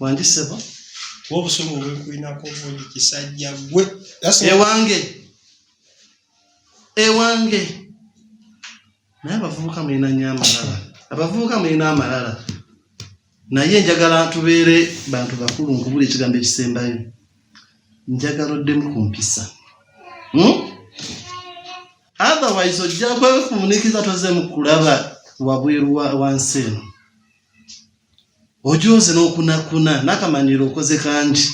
Wandisebo obusomo bwenkulinako obungi kisajja gwe ewange naye abavubuka mulina nnyo amalala abavubuka mulina amalala naye njagala tubeere bantu bakulu nkubula ekigambo ekisembayo njagala oddemu ku mpisa otherwise ojja kwefunikiza tozeemu kulaba wabweru wansi eno ojoze n'okunakuna n'akamanyiiro okoze kangi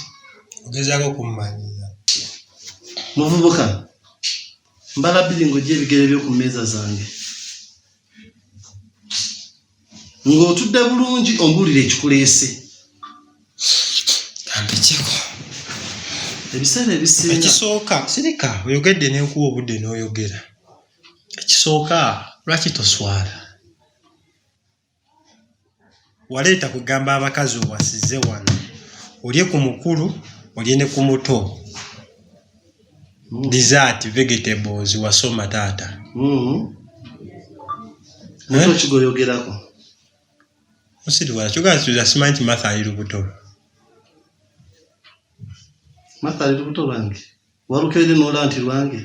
ogezaako kummanyiza muvubuka mbala bbiri ng'ojja ebigere by'oku mmeeza zange ng'otudde bulungi ombuulire ekikuleese kampekeko ebiseera ebisinga ekisooka sirika oyogedde n'enkuwa obudde n'oyogera ekisooka lwaki toswala waleeta kugamba abakazi owasize wano olye ku mukulu olye ne ku muto dessert vegetables wasoma taata naye kigoyogerako osiriwala kyogaatuza simanyi nti Martha ali lubuto Martha ali lubuto lwange walukedde n'olaba nti lwange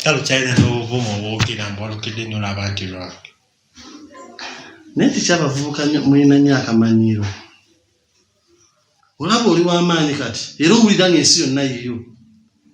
talukyalina n'obuvumu obwogera mbu walukedde n'olaba nti lwange naye tikyabavubuka mulina nnyo akamanyiiro olaba oli w'amaanyi kati era owulira ng'ensi yonna yiyo